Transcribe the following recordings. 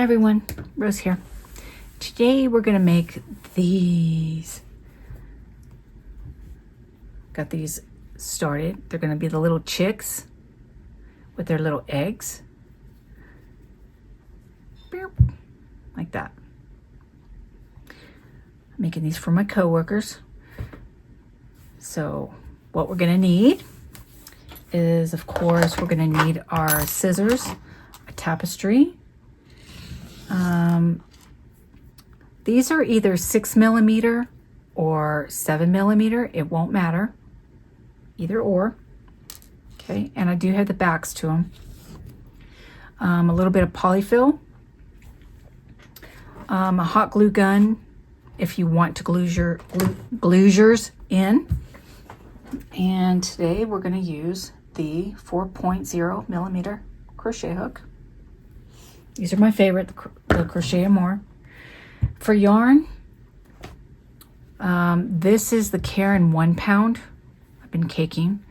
everyone, Rose here. Today we're going to make these. Got these started. They're going to be the little chicks with their little eggs. Like that. I'm making these for my coworkers. So what we're going to need is, of course, we're going to need our scissors, a tapestry. These are either 6mm or 7mm. It won't matter. Either or. Okay, and I do have the backs to them. A little bit of polyfill. A hot glue gun if you want to glue yours in. And today we're going to use the 4.0mm crochet hook. These are my favorite, the Crochet More. For yarn, this is the Caron 1 pound. I've been caking.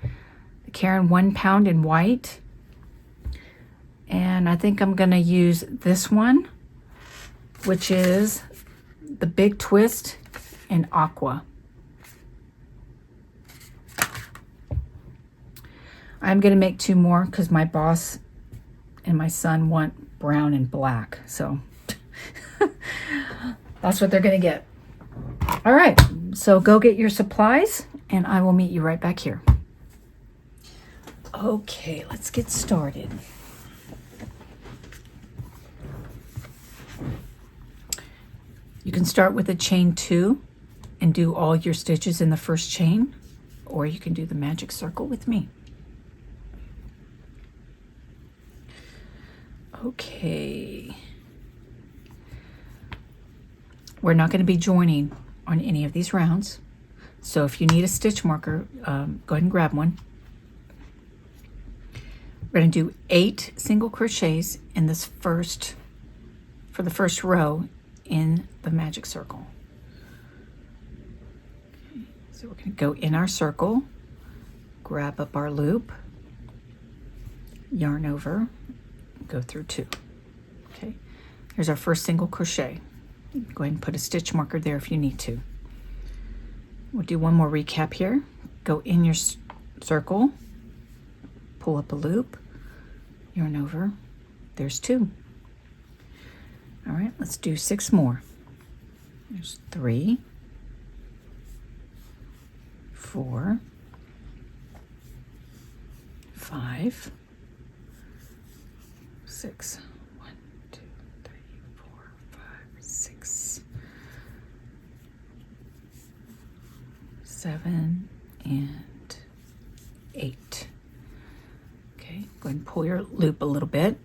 The Caron 1 pound in white. And I think I'm going to use this one, which is the Big Twist in aqua. I'm going to make 2 more because my boss and my son want brown and black. So that's what they're going to get. All right, so go get your supplies and I will meet you right back here. Okay, let's get started. You can start with a chain 2 and do all your stitches in the first chain, or you can do the magic circle with me. Okay. We're not going to be joining on any of these rounds. So if you need a stitch marker, go ahead and grab one. We're going to do 8 single crochets in this for the first row in the magic circle. Okay, so we're going to go in our circle, grab up our loop, yarn over, go through 2. Okay, here's our first single crochet. Go ahead and put a stitch marker there if you need to. We'll do one more recap here. Go in your circle, pull up a loop, yarn over, there's 2. All right, let's do 6 more. There's 3, 4, 5, 6. 1, 2, 3, 4, 5, 6, 7, and 8. Okay, go ahead and pull your loop a little bit.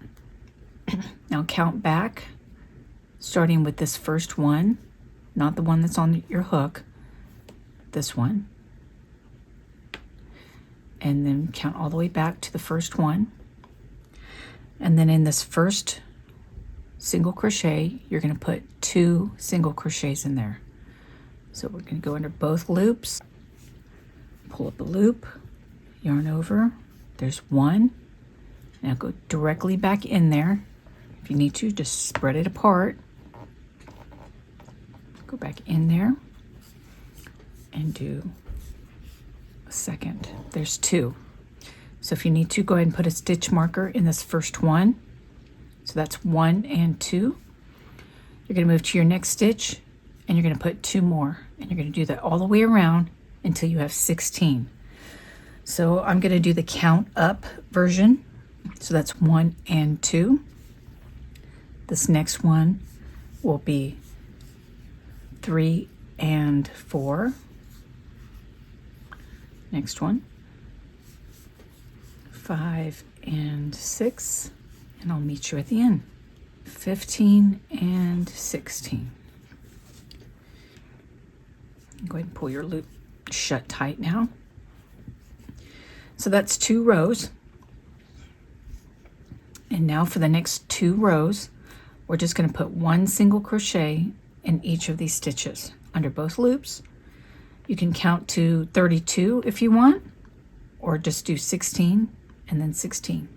Now count back, starting with this first one, not the one that's on your hook, this one. And then count all the way back to the first one. And then in this first single crochet, you're going to put 2 single crochets in there. So we're going to go under both loops, pull up a loop, yarn over, there's 1. Now go directly back in there. If you need to, just spread it apart. Go back in there and do a second. There's 2. So if you need to, go ahead and put a stitch marker in this first one. So that's 1 and 2. You're going to move to your next stitch and you're going to put 2 more. And you're going to do that all the way around until you have 16. So I'm going to do the count up version. So that's 1 and 2. This next one will be 3 and 4. Next one, 5 and 6, and I'll meet you at the end. 15 and 16. Go ahead and pull your loop shut tight now. So that's 2 rows. And now for the next 2 rows, we're just going to put 1 single crochet in each of these stitches under both loops. You can count to 32 if you want, or just do 16 and then 16.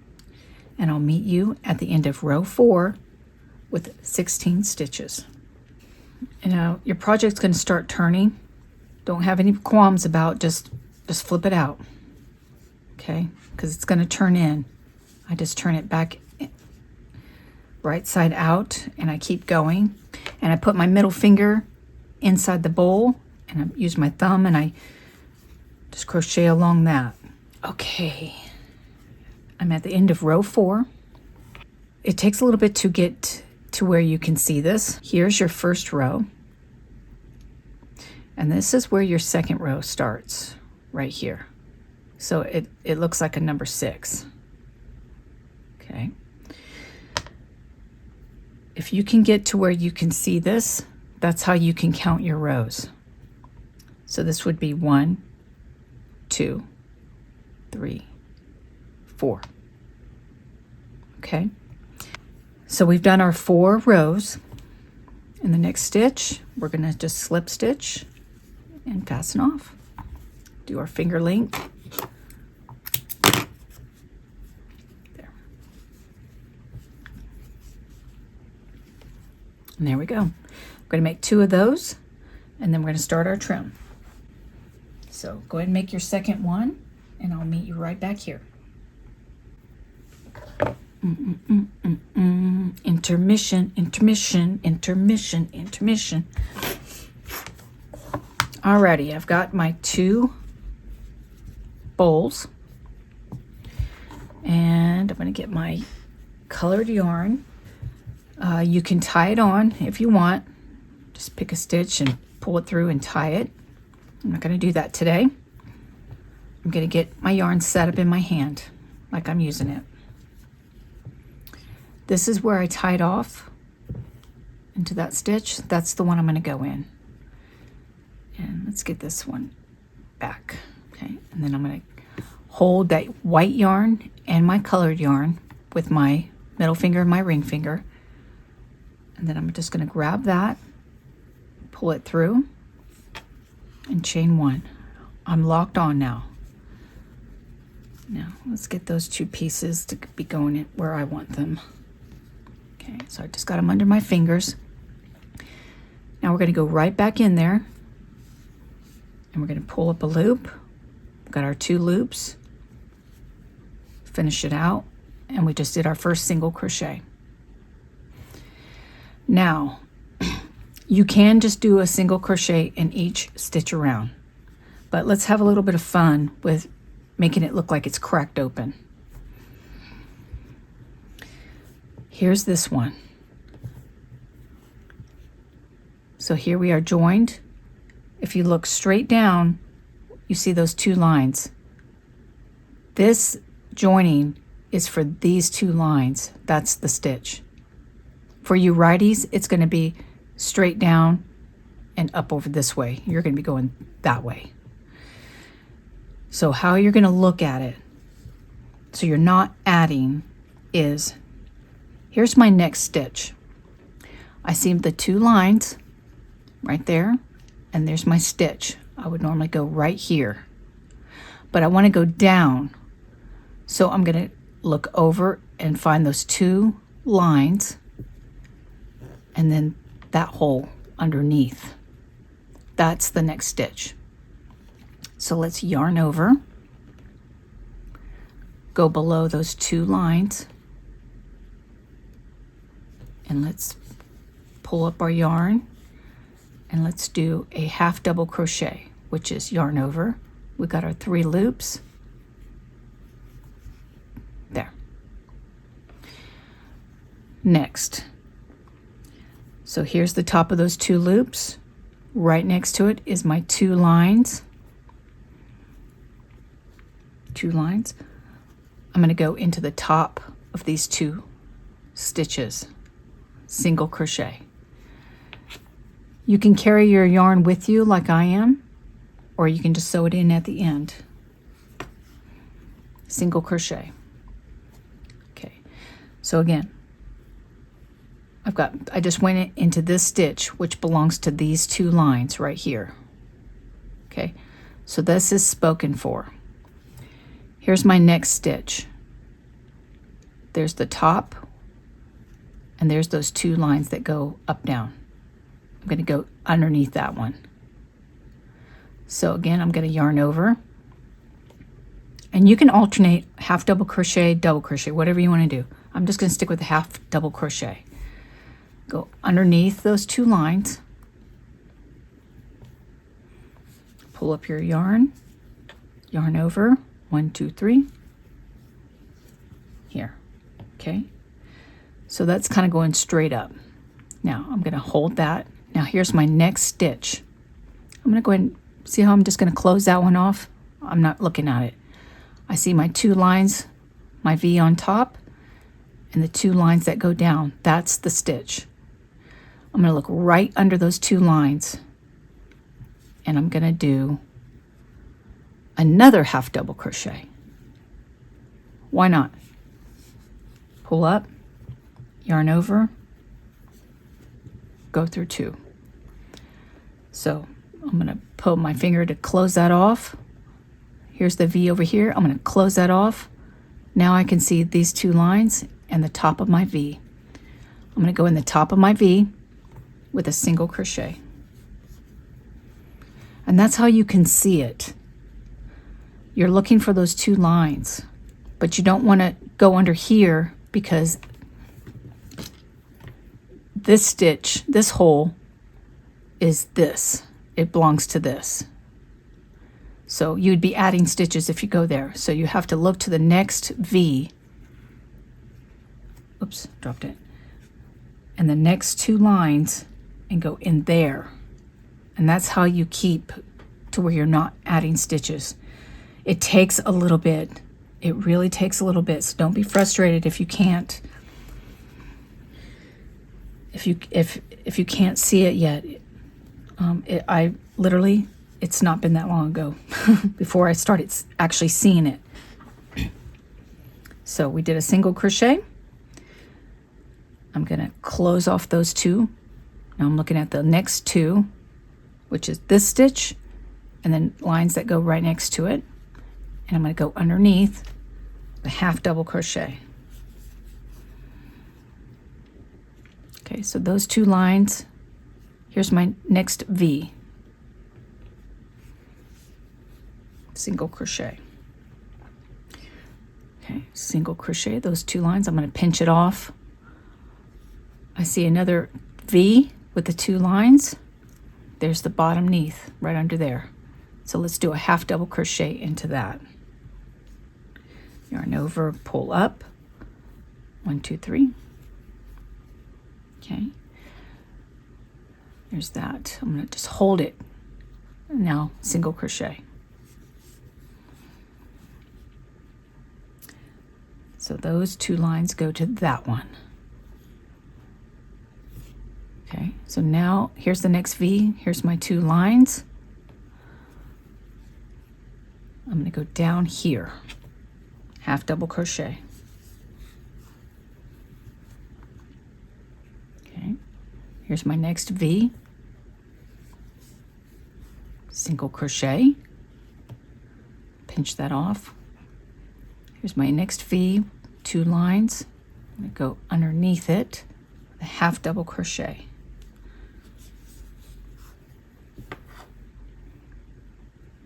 And I'll meet you at the end of row 4 with 16 stitches. And now your project's going to start turning. Don't have any qualms about just flip it out, okay? Because it's going to turn in. I just turn it back right side out, and I keep going. And I put my middle finger inside the bowl, and I use my thumb, and I just crochet along that. Okay, I'm at the end of row 4. It takes a little bit to get to where you can see this. Here's your first row. And this is where your second row starts, right here. So it looks like a number 6. Okay. If you can get to where you can see this, that's how you can count your rows. So this would be 1, 2, 3, 4. Okay. So we've done our 4 rows. In the next stitch, we're going to just slip stitch and fasten off. Do our finger length. There. And there we go. We're going to make 2 of those, and then we're going to start our trim. So go ahead and make your second one, and I'll meet you right back here. Intermission, intermission, intermission, intermission. Alrighty, I've got my 2 bowls, and I'm going to get my colored yarn. You can tie it on if you want. Just pick a stitch and pull it through and tie it. I'm not going to do that today. I'm going to get my yarn set up in my hand like I'm using it. This is where I tied off into that stitch. That's the one I'm going to go in. And let's get this one back. Okay, and then I'm going to hold that white yarn and my colored yarn with my middle finger and my ring finger. And then I'm just going to grab that, pull it through, and chain 1. I'm locked on now. Now, let's get those 2 pieces to be going in where I want them. Okay, so I just got them under my fingers. Now we're going to go right back in there, and we're going to pull up a loop. We've got our 2 loops. Finish it out, and we just did our first single crochet. Now, you can just do a single crochet in each stitch around, but let's have a little bit of fun with making it look like it's cracked open. Here's this one. So here we are joined. If you look straight down, you see those 2 lines. This joining is for these 2 lines. That's the stitch. For you righties, it's going to be straight down and up over this way. You're going to be going that way. So how you're going to look at it, so you're not adding, is here's my next stitch. I see the 2 lines right there, and there's my stitch. I would normally go right here, but I want to go down. So I'm going to look over and find those 2 lines, and then that hole underneath. That's the next stitch. So let's yarn over, go below those 2 lines, and let's pull up our yarn, and let's do a half double crochet, which is yarn over. We got our 3 loops there. Next, so here's the top of those 2 loops. Right next to it is my 2 lines. 2 lines. I'm going to go into the top of these 2 stitches, single crochet. You can carry your yarn with you like I am, or you can just sew it in at the end. Single crochet. Okay, so again, I just went into this stitch, which belongs to these 2 lines right here. Okay, so this is spoken for. Here's my next stitch. There's the top, and there's those 2 lines that go up, down. I'm going to go underneath that one. So again, I'm going to yarn over, and you can alternate half double crochet, double crochet, whatever you want to do. I'm just going to stick with the half double crochet. Go underneath those 2 lines, pull up your yarn, yarn over, 1, 2, 3, here. Okay, so that's kind of going straight up. Now I'm going to hold that. Now here's my next stitch. I'm going to go ahead and see how I'm just going to close that one off. I'm not looking at it. I see my 2 lines, my V on top, and the 2 lines that go down. That's the stitch. I'm going to look right under those 2 lines, and I'm going to do another half double crochet. Why not? Pull up, yarn over, go through 2. So I'm going to pull my finger to close that off. Here's the V over here. I'm going to close that off. Now I can see these 2 lines and the top of my V. I'm going to go in the top of my V with a single crochet. And that's how you can see it. You're looking for those 2 lines, but you don't want to go under here because this stitch, this hole, is this. It belongs to this. So you'd be adding stitches if you go there. So you have to look to the next V. Oops, dropped it. And the next 2 lines and go in there. And that's how you keep to where you're not adding stitches. It takes a little bit. It really takes a little bit. So don't be frustrated if you can't. If you can't see it yet. I literally, it's not been that long ago before I started actually seeing it. So we did a single crochet. I'm going to close off those 2. Now I'm looking at the next 2, which is this stitch and then lines that go right next to it. And I'm going to go underneath the half double crochet. Okay, so those 2 lines, here's my next V. Single crochet. Okay, single crochet, those 2 lines. I'm going to pinch it off. I see another V with the 2 lines. There's the bottom neath right under there. So let's do a half double crochet into that. Yarn over, pull up. 1, 2, 3. Okay. There's that. I'm going to just hold it. Now single crochet. So those 2 lines go to that one. Okay, so now here's the next V. Here's my 2 lines. I'm going to go down here, half double crochet. Okay, here's my next V. Single crochet. Pinch that off. Here's my next V, 2 lines. I'm going to go underneath it, a half double crochet.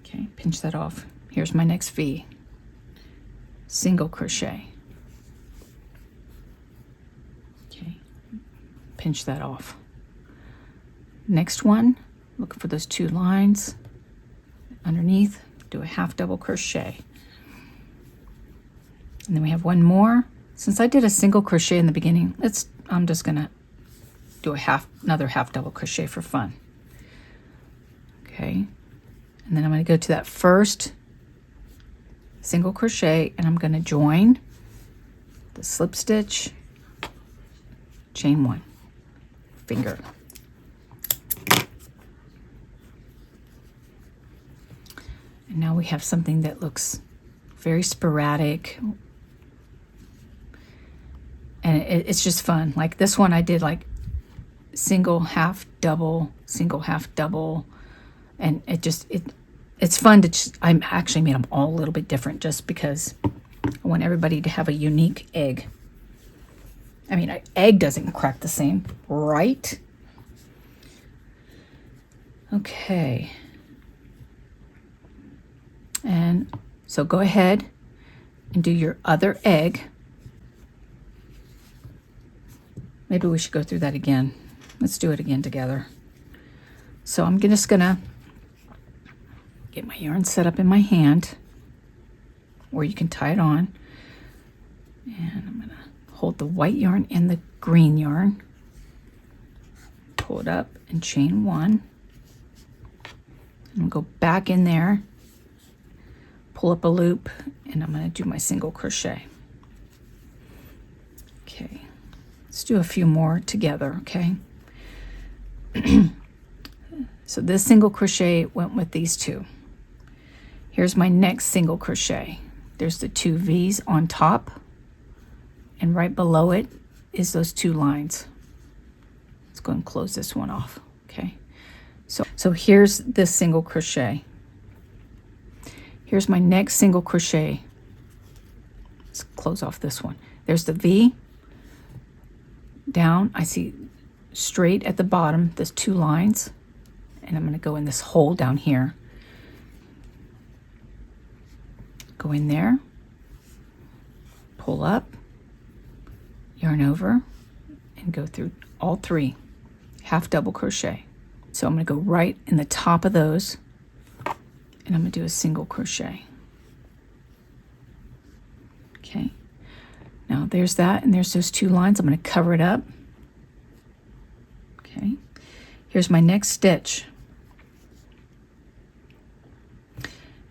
Okay, pinch that off. Here's my next V. Single crochet. Okay, pinch that off. Next one, look for those 2 lines. Underneath, do a half double crochet. And then we have one more. Since I did a single crochet in the beginning, I'm just gonna do another half double crochet for fun. Okay. And then I'm going to go to that first single crochet and I'm going to join the slip stitch, chain 1, finger. And now we have something that looks very sporadic. And it's just fun. Like this one I did like single, half, double, single, half, double. And it's fun to I actually made them all a little bit different just because I want everybody to have a unique egg. I mean, an egg doesn't crack the same, right? Okay. And so go ahead and do your other egg. Maybe we should go through that again. Let's do it again together. So I'm just gonna get my yarn set up in my hand, or you can tie it on. And I'm gonna hold the white yarn and the green yarn, pull it up and chain one. And go back in there, pull up a loop, and I'm gonna do my single crochet. Okay, let's do a few more together, okay? So this single crochet went with these two. Here's my next single crochet. There's the two V's on top, and right below it is those two lines. Let's go and close this one off, okay? So here's this single crochet. Here's my next single crochet. Let's close off this one. There's the V. Down, I see straight at the bottom, there's two lines, and I'm going to go in this hole down here. Go in there, pull up, yarn over, and go through all three, half double crochet. So I'm going to go right in the top of those, and I'm going to do a single crochet. Okay, now there's that, and there's those two lines. I'm going to cover it up. Okay, here's my next stitch.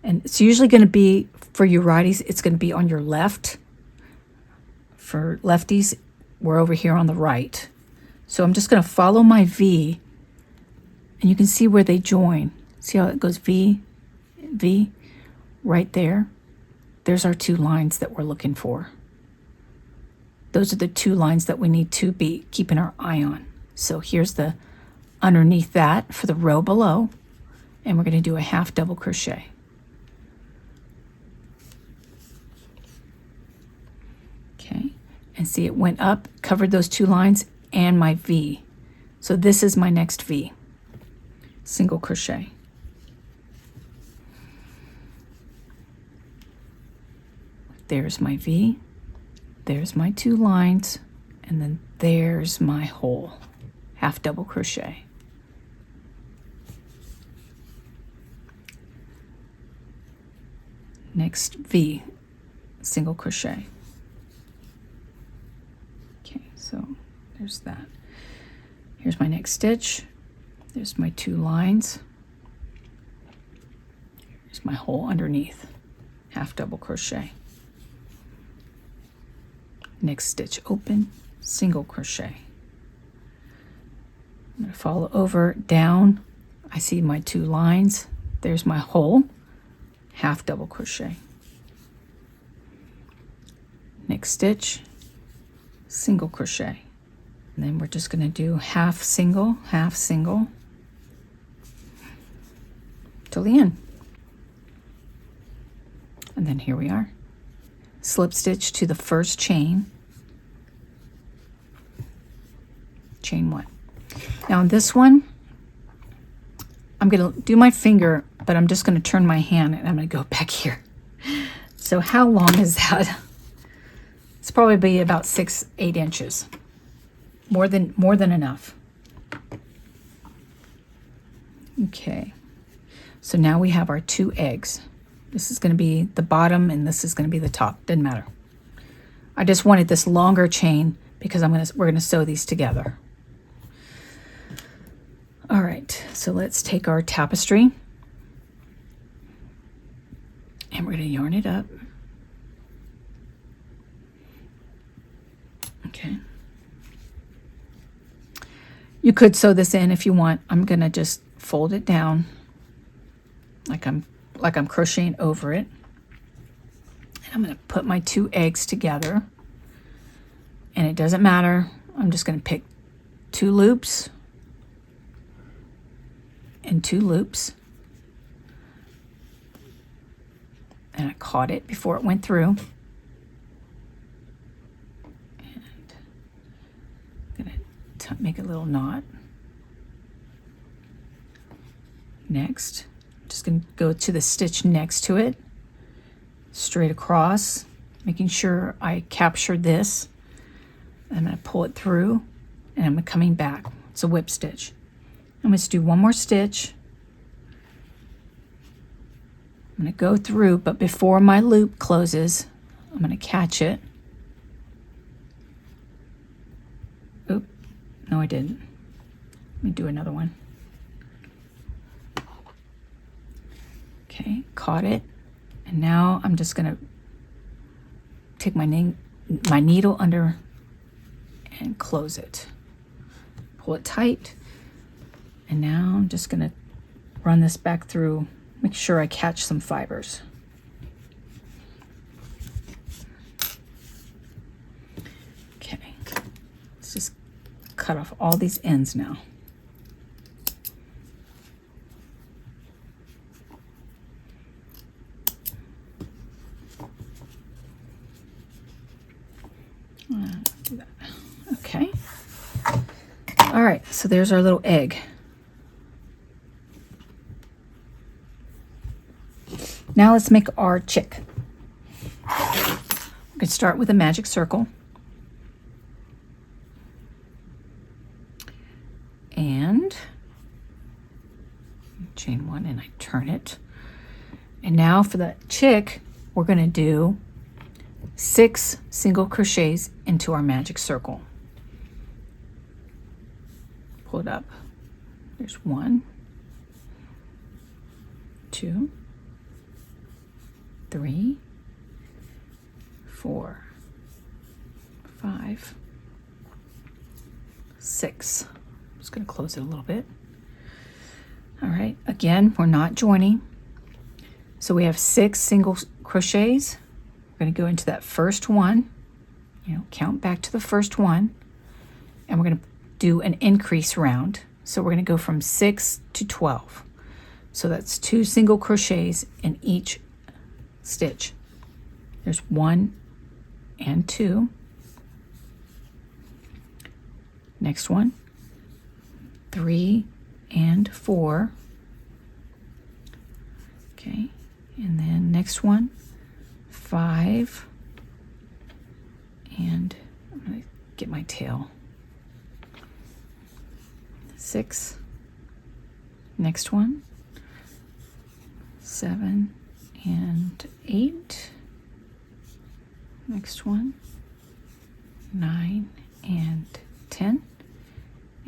And it's usually going to be, for you righties, it's going to be on your left. For lefties, we're over here on the right. So I'm just going to follow my V, and you can see where they join. See how it goes V, V, right there. There's our two lines that we're looking for. Those are the two lines that we need to be keeping our eye on. So here's the underneath that for the row below, and we're going to do a half double crochet. Okay, and see it went up, covered those two lines and my V. So this is my next V. Single crochet. There's my V, there's my two lines, and then there's my hole. Half double crochet. Next V, single crochet. Okay, so there's that. Here's my next stitch. There's my two lines. Here's my hole underneath. Half double crochet. Next stitch open, single crochet. I'm going to follow over, down. I see my two lines. There's my hole, half double crochet. Next stitch, single crochet. And then we're just going to do half single, till the end. And then here we are. Slip stitch to the first chain. Chain one. Now on this one, I'm going to do my finger, but I'm just going to turn my hand and I'm going to go back here. So how long is that? It's probably about 6-8 inches. More than enough. Okay. So now we have our two eggs. This is going to be the bottom and this is going to be the top. Doesn't matter. I just wanted this longer chain because we're going to sew these together. All right, so let's take our tapestry and we're going to yarn it up. Okay. You could sew this in if you want. I'm going to just fold it down like I'm crocheting over it. And I'm going to put my two eggs together. And it doesn't matter. I'm just going to pick 2 loops and 2 loops. And I caught it before it went through. And make a little knot. Next, I'm just going to go to the stitch next to it, straight across, making sure I capture this. I'm going to pull it through, and I'm coming back. It's a whip stitch. I'm going to do one more stitch. I'm going to go through, but before my loop closes, I'm going to catch it. Oop, no I didn't. Let me do another one. Okay, caught it. And now I'm just going to take my needle under and close it. Pull it tight. And now I'm just going to run this back through, make sure I catch some fibers. Okay, let's just cut off all these ends now. Do that. Okay. All right, so there's our little egg. Now let's make our chick. We can start with a magic circle. And chain one, and I turn it. And now for the chick, we're going to do 6 single crochets into our magic circle. Pull it up. There's 1, 2, 3, 4, 5, 6. I'm just going to close it a little bit. All right, again, we're not joining. So we have 6 single crochets. We're going to go into that first one, count back to the first one, and we're going to do an increase round. So we're going to go from 6 to 12. So that's 2 single crochets in each stitch. There's 1 and 2. Next one, 3 and 4. Okay, and then next one, 5, and I'm going to get my tail. 6. Next one, 7 and 8. Next one, 9 and 10.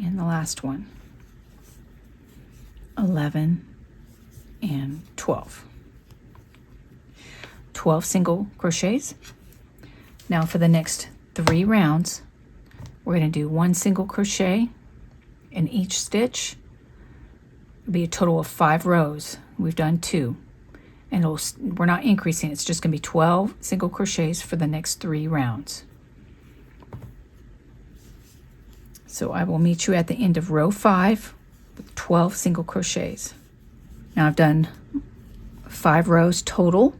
And the last one, 11 and 12. 12 single crochets. Now for the next 3 rounds, we're going to do 1 single crochet in each stitch. It'll be a total of 5 rows. We've done 2, and we're not increasing. It's just going to be 12 single crochets for the next 3 rounds. So I will meet you at the end of row 5 with 12 single crochets. Now I've done 5 rows total.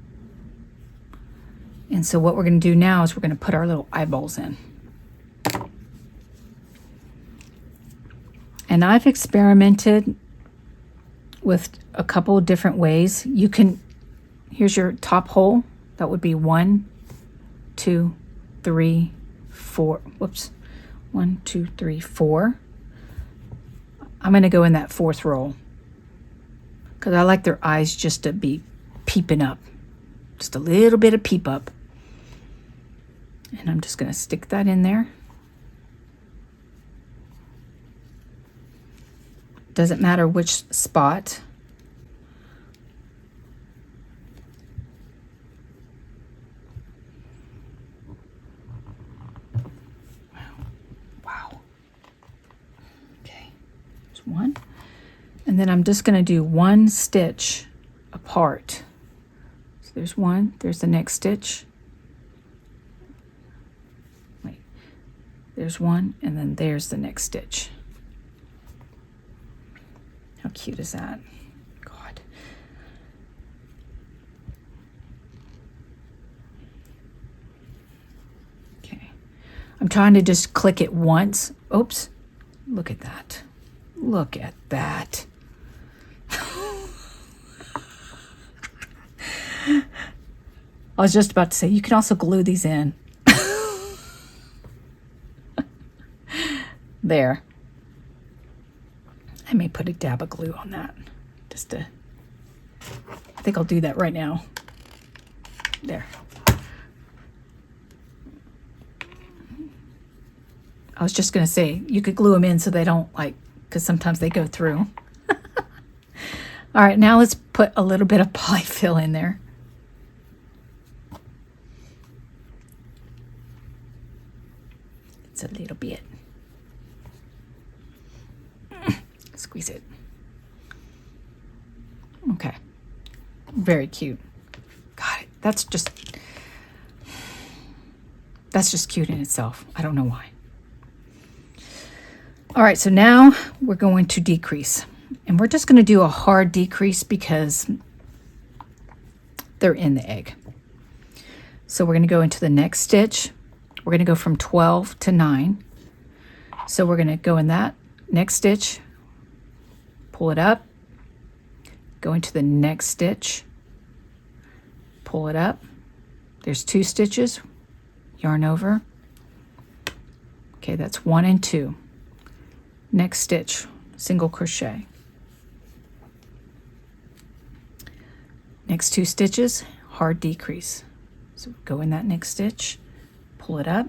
And so what we're going to do now is we're going to put our little eyeballs in. And I've experimented with a couple of different ways. You can, here's your top hole. That would be 1, 2, 3, 4. Whoops. 1, 2, 3, 4. I'm going to go in that 4th row because I like their eyes just to be peeping up. Just a little bit of peep up. And I'm just going to stick that in there. Doesn't matter which spot. Wow. Okay, there's 1. And then I'm just going to do 1 stitch apart. So there's 1, there's the next stitch. Wait, there's 1, and then there's the next stitch. How cute is that? God. Okay. I'm trying to just click it once. Oops. Look at that. Look at that. I was just about to say, you can also glue these in. There. I may put a dab of glue on that. Just to, I think I'll do that right now. There. I was just going to say, you could glue them in so they don't because sometimes they go through. All right, now let's put a little bit of polyfill in there. It's a little bit. Squeeze it. Okay. Very cute. Got it. That's just cute in itself. I don't know why. All right, so now we're going to decrease. And we're just going to do a hard decrease because they're in the egg. So we're going to go into the next stitch. We're going to go from 12 to 9. So we're going to go in that next stitch, pull it up, go into the next stitch, pull it up. There's 2 stitches, yarn over. Okay, that's 1 and 2. Next stitch, single crochet. Next 2 stitches, hard decrease. So go in that next stitch, pull it up,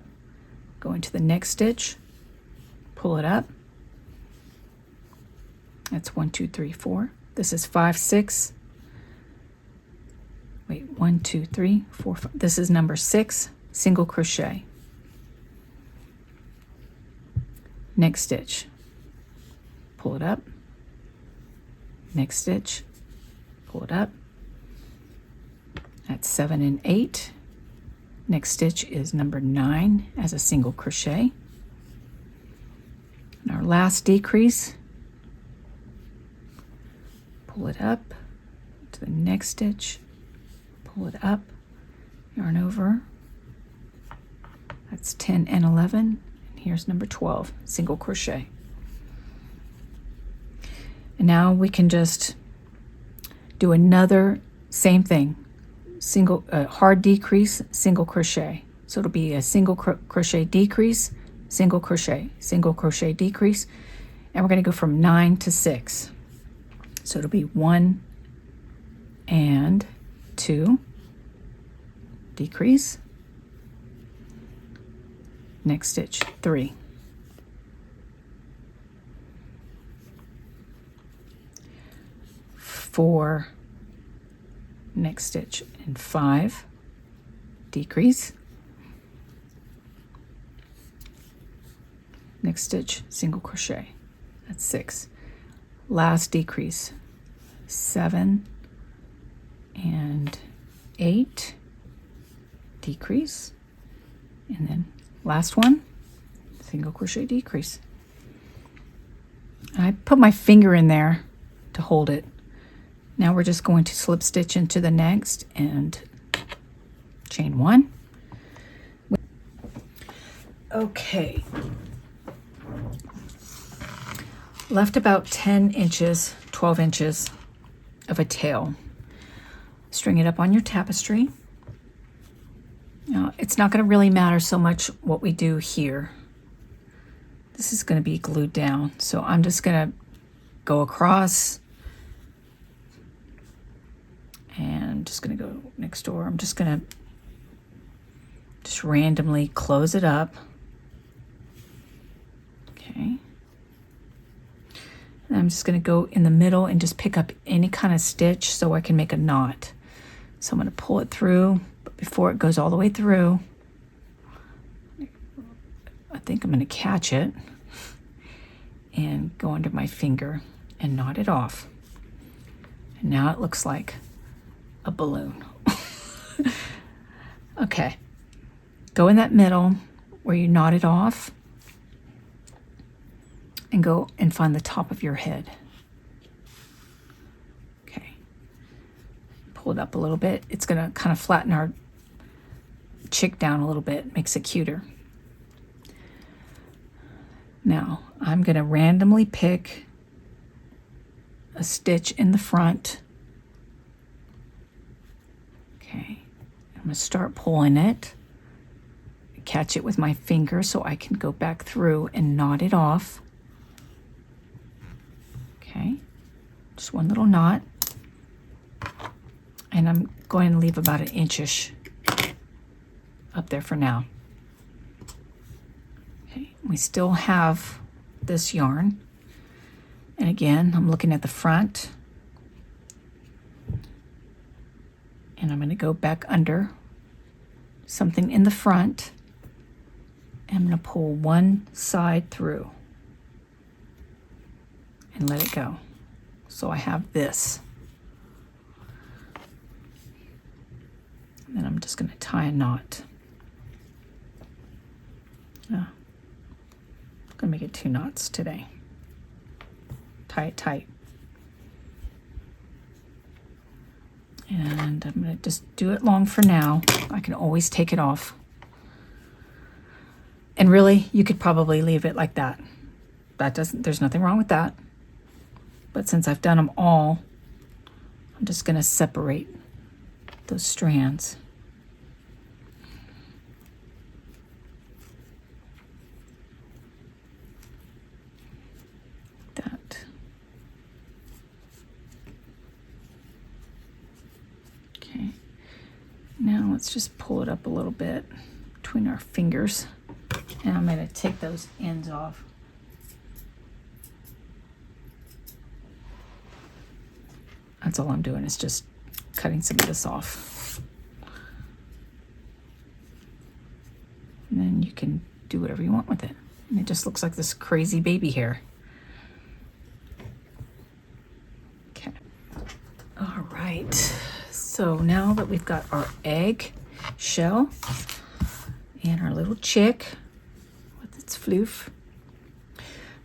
go into the next stitch, pull it up. That's 1, 2, 3, 4. This is 5, 6. Wait, 1, 2, 3, 4, 5. This is number 6, single crochet. Next stitch, pull it up. Next stitch, pull it up. That's 7 and 8. Next stitch is number 9 as a single crochet. And our last decrease, pull it up to the next stitch, pull it up, yarn over. That's 10 and 11. And here's number 12, single crochet. And now we can just do another same thing. Single hard decrease, single crochet. So it'll be a single crochet decrease, single crochet decrease, and we're going to go from 9 to 6. So it'll be 1 and 2, decrease, next stitch 3, 4, next stitch, and 5, decrease, next stitch, single crochet. That's 6. Last decrease, 7 and 8, decrease, and then last one, single crochet decrease. I put my finger in there to hold it. Now we're just going to slip stitch into the next and chain 1. Okay. Left about 10 inches, 12 inches of a tail. String it up on your tapestry. Now, it's not going to really matter so much what we do here. This is going to be glued down. So I'm just going to go across and just going to go next door. I'm just going to just randomly close it up. Okay. And I'm just going to go in the middle and just pick up any kind of stitch so I can make a knot. So I'm going to pull it through, but before it goes all the way through, I think I'm going to catch it and go under my finger and knot it off. And now it looks like a balloon. Okay. Go in that middle where you knot it off and go and find the top of your head. Okay. Pull it up a little bit. It's going to kind of flatten our chick down a little bit, makes it cuter. Now I'm going to randomly pick a stitch in the front. Okay, I'm going to start pulling it, catch it with my finger so I can go back through and knot it off. Okay, just one little knot, and I'm going to leave about 1 inch-ish up there for now. Okay, we still have this yarn, and again I'm looking at the front, and I'm going to go back under something in the front. I'm going to pull one side through and let it go. So I have this. And then I'm just going to tie a knot. I'm going to make it 2 knots today. Tie it tight. And I'm going to just do it long for now. I can always take it off. And really, you could probably leave it like that. There's nothing wrong with that. But since I've done them all, I'm just going to separate those strands. That. Okay. Now let's just pull it up a little bit between our fingers. And I'm going to take those ends off. That's all I'm doing, is just cutting some of this off. And then you can do whatever you want with it. And it just looks like this crazy baby hair. Okay. All right. So now that we've got our egg shell and our little chick with its floof,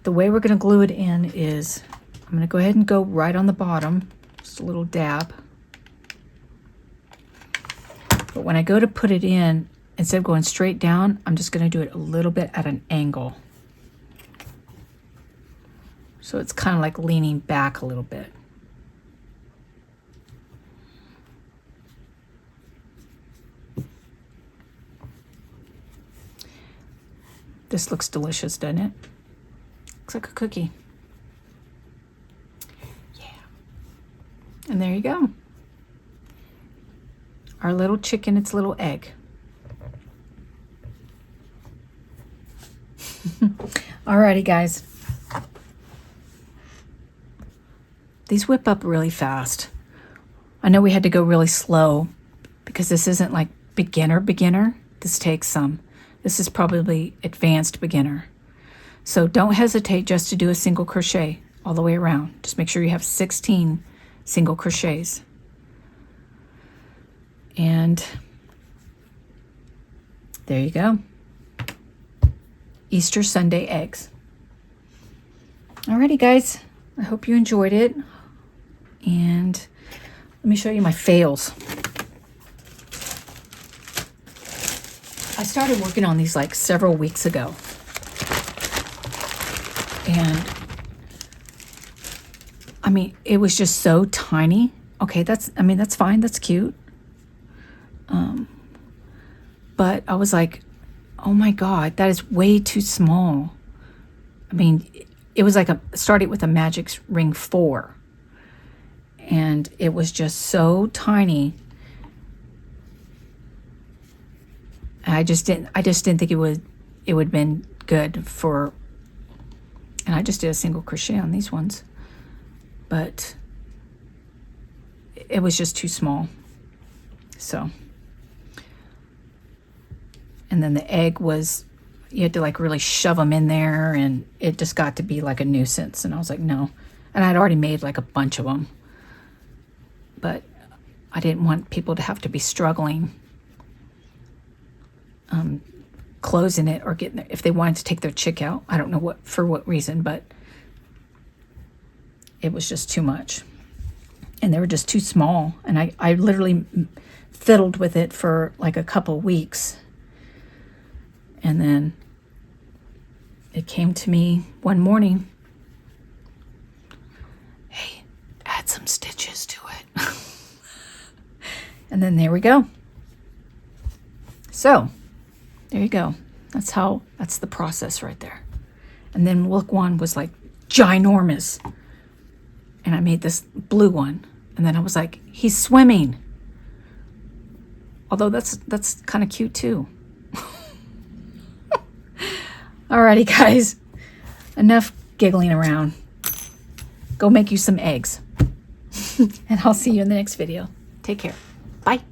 the way we're going to glue it in is I'm going to go ahead and go right on the bottom, just a little dab. But when I go to put it in, instead of going straight down, I'm just going to do it a little bit at an angle. So it's kind of like leaning back a little bit. This looks delicious, doesn't it? Looks like a cookie. Yeah. And there you go. Our little chicken, its little egg. Alrighty, guys. These whip up really fast. I know we had to go really slow because this isn't like beginner. This takes some. This is probably advanced beginner. So don't hesitate just to do a single crochet all the way around. Just make sure you have 16 single crochets. And there you go. Easter Sunday eggs. Alrighty, guys. I hope you enjoyed it. And let me show you my fails. I started working on these like several weeks ago. And I mean, it was just so tiny. Okay, that's fine. That's cute. But I was like, oh my God, that is way too small. I mean, it was like started with a Magic Ring 4. And it was just so tiny. I just didn't think it would have been good for, and I just did a single crochet on these ones, but it was just too small. So, and then the egg was, you had to like really shove them in there, and it just got to be like a nuisance. And I was like, no. And I'd already made like a bunch of them, but I didn't want people to have to be struggling closing it or getting, if they wanted to take their chick out. I don't know for what reason, but it was just too much. And they were just too small. And I literally fiddled with it for like a couple weeks. And then it came to me one morning. Hey, add some stitches to it. And then there we go. So there you go. That's the process right there. And then look, one was like ginormous. And I made this blue one. And then I was like, he's swimming. Although that's kind of cute too. Alrighty, guys. Enough giggling around. Go make you some eggs. And I'll see you in the next video. Take care. Bye.